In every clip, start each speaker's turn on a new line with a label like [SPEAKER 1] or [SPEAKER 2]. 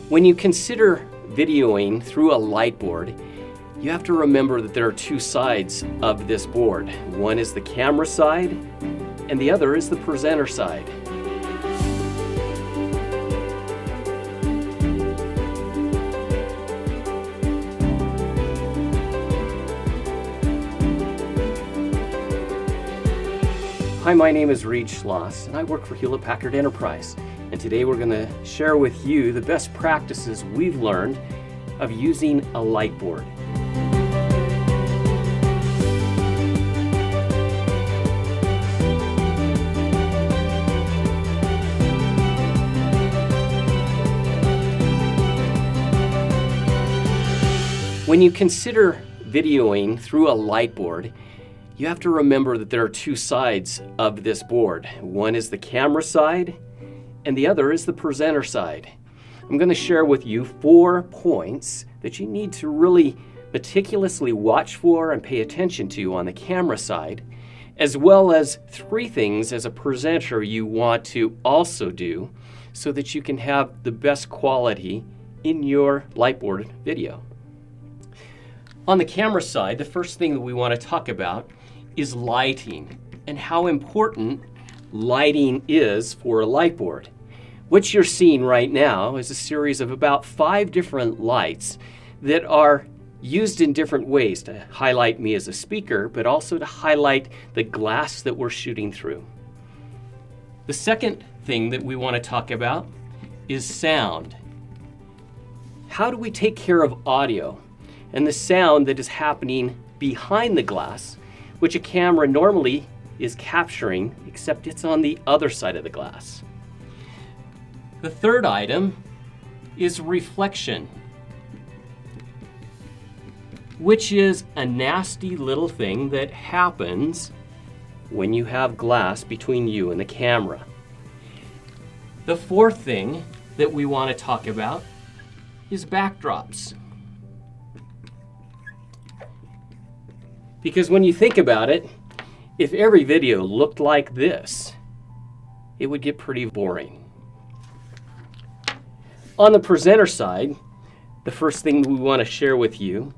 [SPEAKER 1] When you consider videoing through a Lightboard, you have to remember that there are two sides of this board. One is the camera side, and the other is the presenter side. Hi, my name is Rheid Schloss, and I work for Hewlett-Packard Enterprise. And today we're going to share with you the best practices we've learned of using a Lightboard. When you consider videoing through a Lightboard, you have to remember that there are two sides of this board. One is the camera side, and the other is the presenter side. I'm going to share with you 4 points that you need to really meticulously watch for and pay attention to on the camera side, as well as 3 things as a presenter you want to also do so that you can have the best quality in your Lightboard video. On the camera side, the first thing that we want to talk about is lighting and how important lighting is for a Lightboard. What you're seeing right now is a series of about 5 different lights that are used in different ways to highlight me as a speaker, but also to highlight the glass that we're shooting through. The second thing that we want to talk about is sound. How do we take care of audio and the sound that is happening behind the glass, which a camera normally is capturing, except it's on the other side of the glass? The third item is reflection, which is a nasty little thing that happens when you have glass between you and the camera. The fourth thing that we want to talk about is backdrops. Because when you think about it, if every video looked like this, it would get pretty boring. On the presenter side, the first thing we want to share with you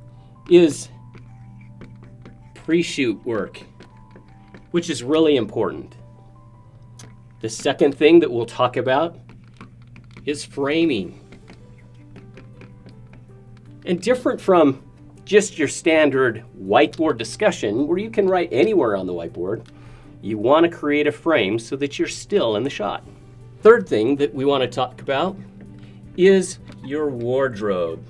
[SPEAKER 1] is pre-shoot work, which is really important. The second thing that we'll talk about is framing. And different from just your standard whiteboard discussion where you can write anywhere on the whiteboard, you want to create a frame so that you're still in the shot. Third thing that we want to talk about is your wardrobe.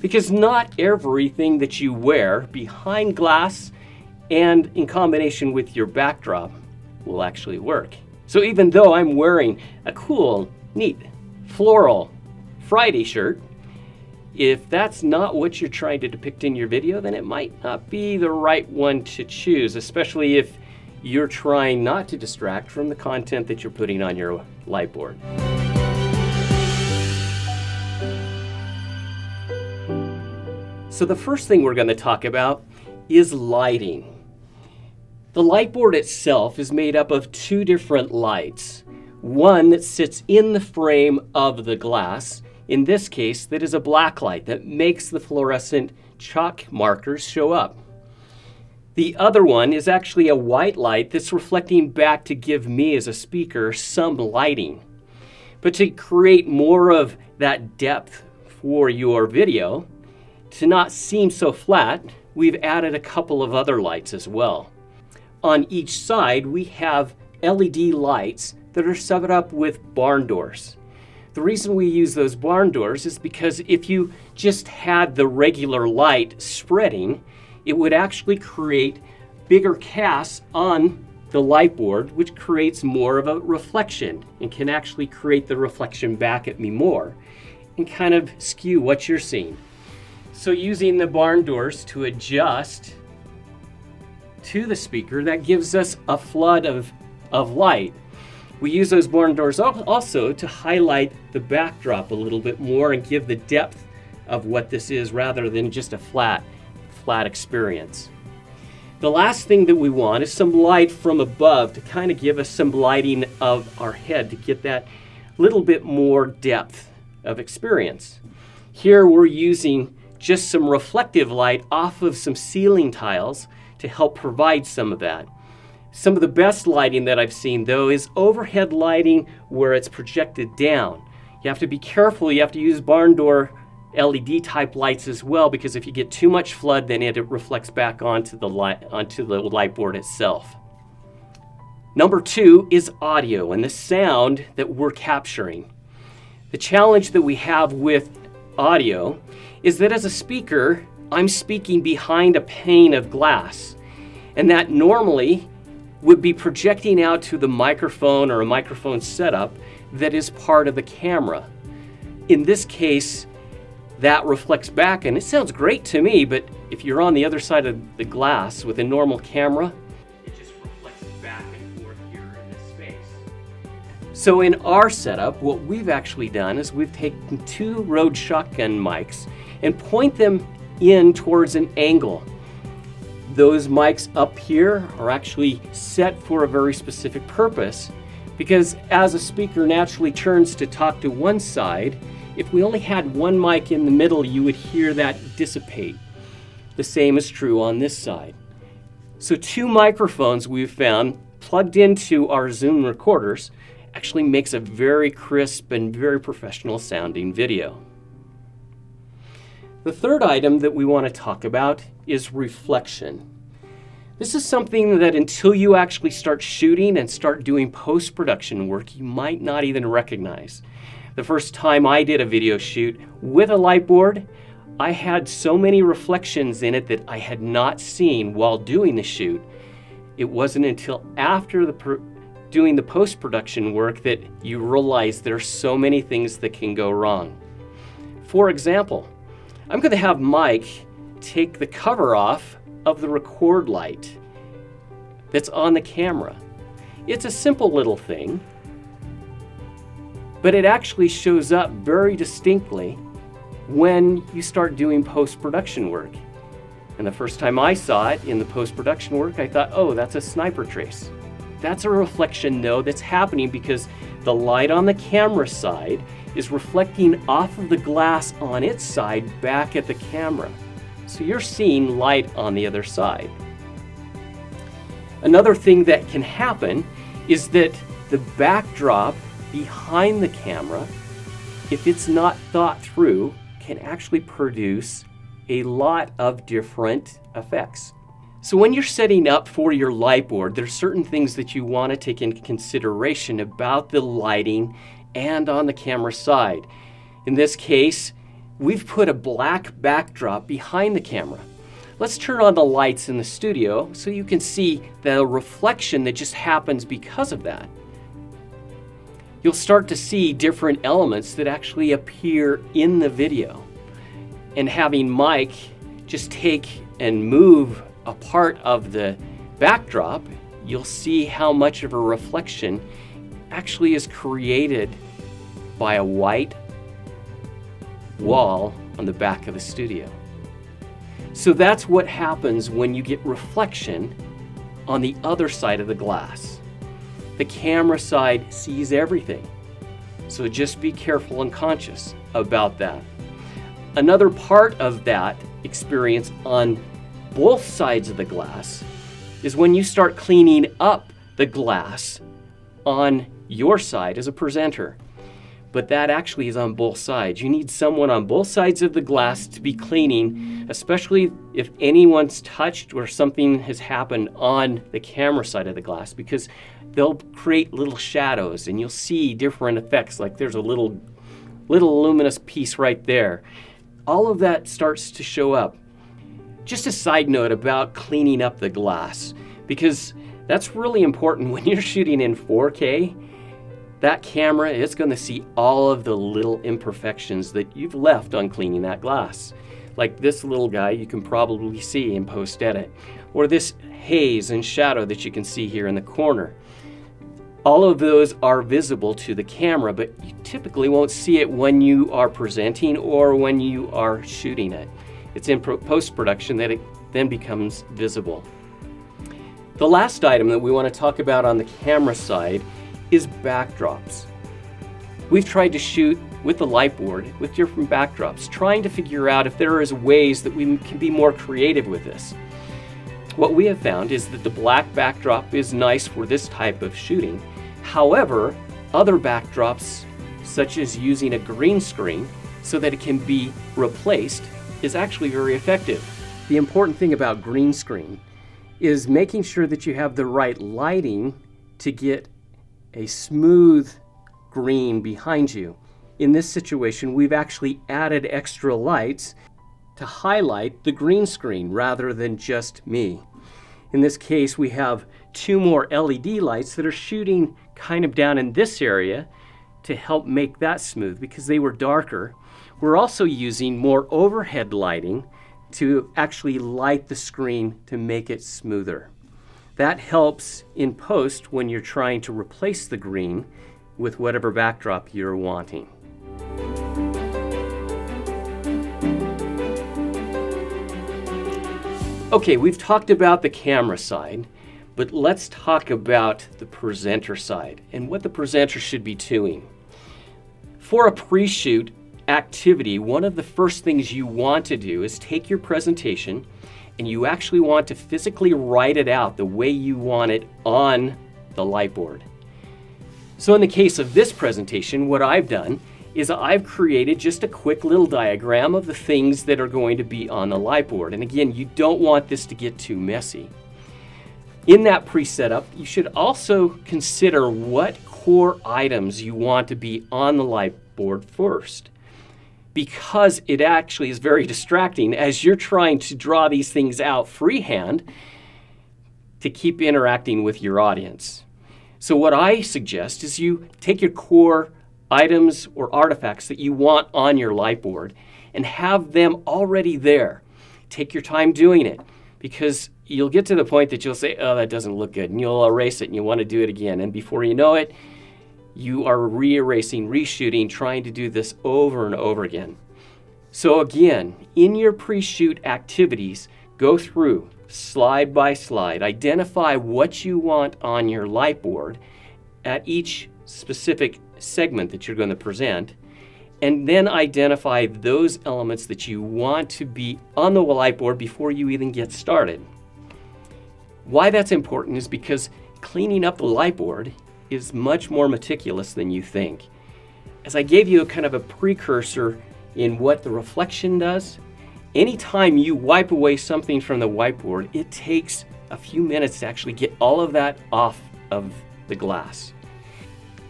[SPEAKER 1] Because not everything that you wear behind glass and in combination with your backdrop will actually work. So even though I'm wearing a cool, neat, floral Friday shirt, if that's not what you're trying to depict in your video, then it might not be the right one to choose, especially if you're trying not to distract from the content that you're putting on your Lightboard. So the first thing we're going to talk about is lighting. The Lightboard itself is made up of 2 different lights. One that sits in the frame of the glass. In this case, that is a black light that makes the fluorescent chalk markers show up. The other one is actually a white light that's reflecting back to give me as a speaker some lighting. But to create more of that depth for your video, to not seem so flat, we've added a couple of other lights as well. On each side, we have LED lights that are set up with barn doors. The reason we use those barn doors is because if you just had the regular light spreading, it would actually create bigger casts on the Lightboard, which creates more of a reflection and can actually create the reflection back at me more and kind of skew what you're seeing. So using the barn doors to adjust to the speaker, that gives us a flood of light. We use those barn doors also to highlight the backdrop a little bit more and give the depth of what this is rather than just a flat experience. The last thing that we want is some light from above to kind of give us some lighting of our head to get that little bit more depth of experience. Here we're using just some reflective light off of some ceiling tiles to help provide some of that. Some of the best lighting that I've seen though is overhead lighting where it's projected down. You have to be careful, you have to use barn door LED type lights as well, because if you get too much flood then it reflects back onto the light board itself. Number 2 is audio and the sound that we're capturing. The challenge that we have with audio is that as a speaker, I'm speaking behind a pane of glass, and that normally would be projecting out to the microphone or a microphone setup that is part of the camera. In this case, that reflects back and it sounds great to me, but if you're on the other side of the glass with a normal camera, it just reflects back and forth here in this space. So in our setup, what we've actually done is we've taken 2 Rode shotgun mics and point them in towards an angle. Those mics up here are actually set for a very specific purpose, because as a speaker naturally turns to talk to one side, if we only had one mic in the middle, you would hear that dissipate. The same is true on this side. So 2 microphones we've found plugged into our Zoom recorders actually makes a very crisp and very professional sounding video. The third item that we want to talk about is reflection. This is something that until you actually start shooting and start doing post-production work, you might not even recognize. The first time I did a video shoot with a Lightboard, I had so many reflections in it that I had not seen while doing the shoot. It wasn't until after doing the post-production work that you realize there are so many things that can go wrong. For example, I'm going to have Mike take the cover off of the record light that's on the camera. It's a simple little thing, but it actually shows up very distinctly when you start doing post-production work. And the first time I saw it in the post-production work, I thought, oh, that's a sniper trace. That's a reflection though that's happening because the light on the camera side is reflecting off of the glass on its side back at the camera. So you're seeing light on the other side. Another thing that can happen is that the backdrop behind the camera, if it's not thought through, can actually produce a lot of different effects. So when you're setting up for your Lightboard, there's certain things that you want to take into consideration about the lighting and on the camera side. In this case, we've put a black backdrop behind the camera. Let's turn on the lights in the studio so you can see the reflection that just happens because of that. You'll start to see different elements that actually appear in the video. And having Mike just take and move a part of the backdrop, you'll see how much of a reflection actually is created by a white wall on the back of the studio. So that's what happens when you get reflection on the other side of the glass. The camera side sees everything. So just be careful and conscious about that. Another part of that experience on both sides of the glass is when you start cleaning up the glass on your side as a presenter. But that actually is on both sides. You need someone on both sides of the glass to be cleaning, especially if anyone's touched or something has happened on the camera side of the glass, because they'll create little shadows and you'll see different effects, like there's a little luminous piece right there. All of that starts to show up. Just a side note about cleaning up the glass, because that's really important when you're shooting in 4K. That camera is going to see all of the little imperfections that you've left on cleaning that glass. Like this little guy you can probably see in post-edit, or this haze and shadow that you can see here in the corner. All of those are visible to the camera, but you typically won't see it when you are presenting or when you are shooting it. It's in post-production that it then becomes visible. The last item that we want to talk about on the camera side is backdrops. We've tried to shoot with the Lightboard with different backdrops, trying to figure out if there is ways that we can be more creative with this. What we have found is that the black backdrop is nice for this type of shooting. However, other backdrops, such as using a green screen so that it can be replaced, is actually very effective. The important thing about green screen is making sure that you have the right lighting to get a smooth green behind you. In this situation, we've actually added extra lights to highlight the green screen rather than just me. In this case, we have 2 more LED lights that are shooting kind of down in this area to help make that smooth because they were darker. We're also using more overhead lighting to actually light the screen to make it smoother. That helps in post when you're trying to replace the green with whatever backdrop you're wanting. Okay, we've talked about the camera side, but let's talk about the presenter side and what the presenter should be doing. For a pre-shoot activity, one of the first things you want to do is take your presentation and you actually want to physically write it out the way you want it on the Lightboard. So in the case of this presentation, what I've done is I've created just a quick little diagram of the things that are going to be on the Lightboard. And again, you don't want this to get too messy. In that pre-setup, you should also consider what core items you want to be on the Lightboard first, because it actually is very distracting as you're trying to draw these things out freehand to keep interacting with your audience. So what I suggest is you take your core items or artifacts that you want on your Lightboard and have them already there. Take your time doing it because you'll get to the point that you'll say, oh, that doesn't look good, and you'll erase it and you want to do it again. And before you know it, you are re-erasing, reshooting, trying to do this over and over again. So again, in your pre-shoot activities, go through slide by slide, identify what you want on your Lightboard at each specific segment that you're going to present, and then identify those elements that you want to be on the Lightboard before you even get started. Why that's important is because cleaning up the Lightboard is much more meticulous than you think. As I gave you a kind of a precursor in what the reflection does, anytime you wipe away something from the whiteboard, it takes a few minutes to actually get all of that off of the glass.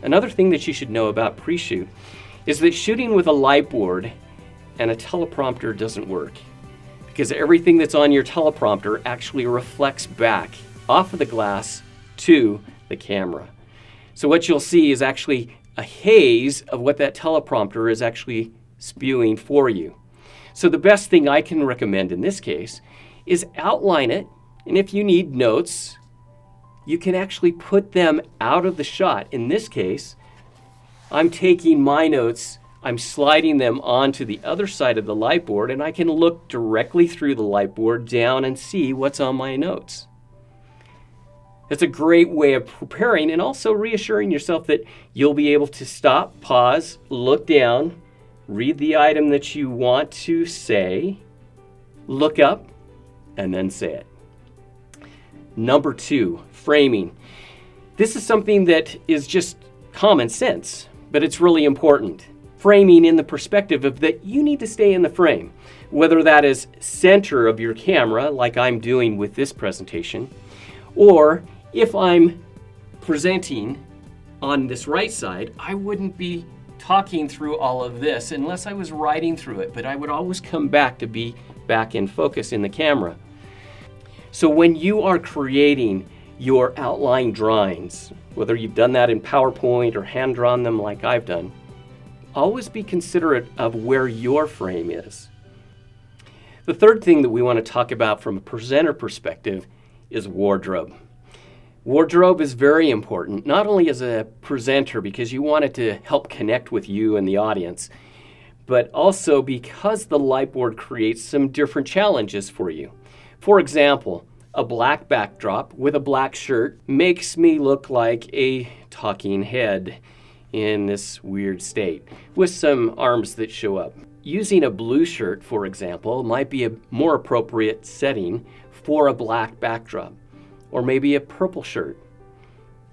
[SPEAKER 1] Another thing that you should know about pre-shoot is that shooting with a Lightboard and a teleprompter doesn't work, because everything that's on your teleprompter actually reflects back off of the glass to the camera. So what you'll see is actually a haze of what that teleprompter is actually spewing for you. So the best thing I can recommend in this case is outline it, and if you need notes, you can actually put them out of the shot. In this case, I'm taking my notes, I'm sliding them onto the other side of the Lightboard, and I can look directly through the Lightboard down and see what's on my notes. It's a great way of preparing and also reassuring yourself that you'll be able to stop, pause, look down, read the item that you want to say, look up, and then say it. Number 2, framing. This is something that is just common sense, but it's really important. Framing in the perspective of that you need to stay in the frame, whether that is center of your camera, like I'm doing with this presentation, or if I'm presenting on this right side, I wouldn't be talking through all of this unless I was writing through it, but I would always come back to be back in focus in the camera. So when you are creating your outline drawings, whether you've done that in PowerPoint or hand drawn them like I've done, always be considerate of where your frame is. The third thing that we want to talk about from a presenter perspective is wardrobe. Wardrobe is very important, not only as a presenter because you want it to help connect with you and the audience, but also because the Lightboard creates some different challenges for you. For example, A black backdrop with a black shirt makes me look like a talking head in this weird state with some arms that show up. Using a blue shirt, for example, might be a more appropriate setting for a black backdrop, or maybe a purple shirt,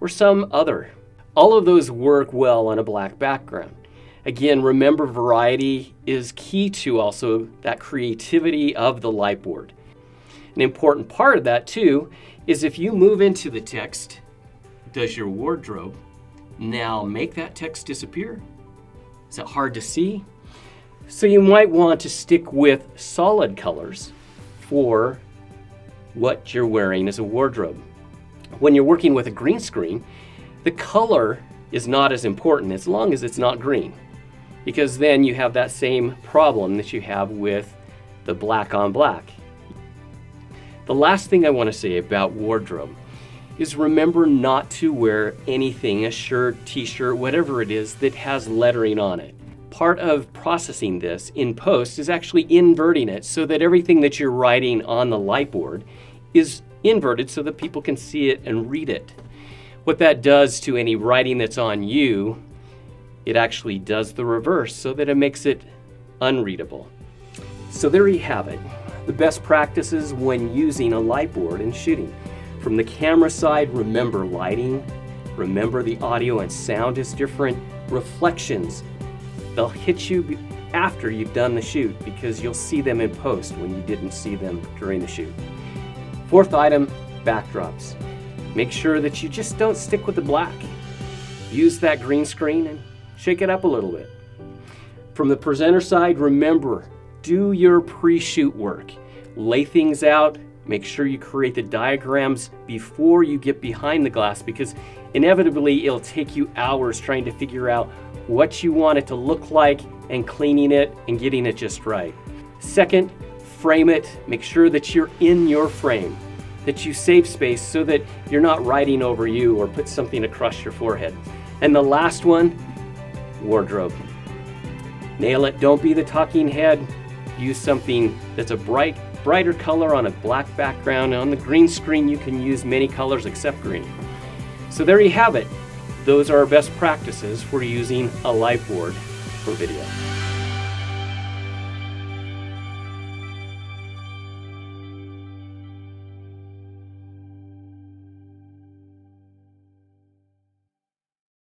[SPEAKER 1] or some other. All of those work well on a black background. Again, remember, variety is key to also that creativity of the Lightboard. An important part of that too is if you move into the text, does your wardrobe now make that text disappear? Is it hard to see? So you might want to stick with solid colors for what you're wearing as a wardrobe. When you're working with a green screen, the color is not as important as long as it's not green, because then you have that same problem that you have with the black on black. The last thing I want to say about wardrobe is remember not to wear anything, a shirt, t-shirt, whatever it is, that has lettering on it. Part of processing this in post is actually inverting it so that everything that you're writing on the Lightboard is inverted so that people can see it and read it. What that does to any writing that's on you, it actually does the reverse so that it makes it unreadable. So there you have it. The best practices when using a Lightboard and shooting. From the camera side, remember lighting, remember the audio and sound is different, reflections, they'll hit you after you've done the shoot because you'll see them in post when you didn't see them during the shoot. Fourth item, backdrops. Make sure that you just don't stick with the black. Use that green screen and shake it up a little bit. From the presenter side, remember, do your pre-shoot work. Lay things out, make sure you create the diagrams before you get behind the glass because inevitably it'll take you hours trying to figure out what you want it to look like and cleaning it and getting it just right. Second, frame it. Make sure that you're in your frame, that you save space so that you're not writing over you or put something across your forehead. And the last one, wardrobe. Nail it. Don't be the talking head. Use something that's a brighter color on a black background. On the green screen, you can use many colors except green. So there you have it. Those are our best practices for using a Lightboard for video.